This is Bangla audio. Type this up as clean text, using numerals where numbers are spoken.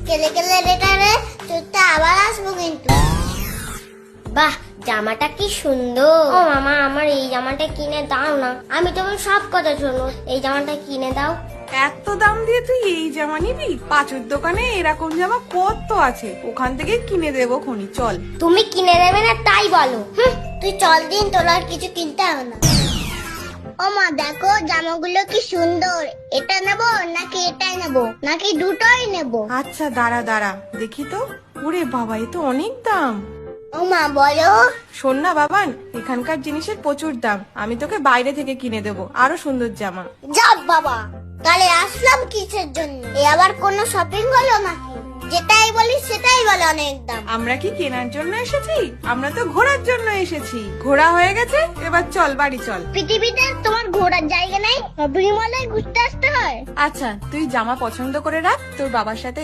কেলে কেলে লেটারে চুটতে আবার আসবো কিন্তু। বাহ, জামাটা কি সুন্দর। ও মামা, আমার এই জামাটা কিনে দাও না। আমি তোমার সব কথা শোনো, এই জামাটা কিনে দাও। এত দাম দিয়ে তুই এই জামা নিবি? পাঁচুর দোকানে এরকম জামা কত আছে, ওখান থেকে কিনে দেবো খনি, চল। তুমি কিনে দেবে না তাই বলো। তুই চল দিন, তোর আর কিছু কিনতে হবে না। ও মা, দেখো জামাগুলো কি সুন্দর। এটা নেবো নাকি এটাই নেবো, নাকি দুটোই নেবো? আচ্ছা দাঁড়া দাঁড়া দেখি তো। ওরে বাবা, এ তো অনেক দাম। ও মা, বলো। শোন না বাবান, এখানকার জিনিসের প্রচুর দাম, আমি তোকে বাইরে থেকে কিনে দেবো আরো সুন্দর জামা। যাব বাবা, তাহলে আসলাম কিসের জন্য? এ আবার কোনো শপিং হলো নাকি? যেটাই বলি সেটাই বলে অনেক দাম। আমরা কি কেনার জন্য এসেছি? আমরা তো ঘোরার জন্য এসেছি। ঘোরা হয়ে গেছে, এবার চল বাড়ি চল। পৃথিবীতে তোমার ঘোরার জায়গা নাই, শপিং মলে ঘুরতে আসতে হয়। আচ্ছা তুই জামা পছন্দ করে রাখ, তোর বাবার সাথে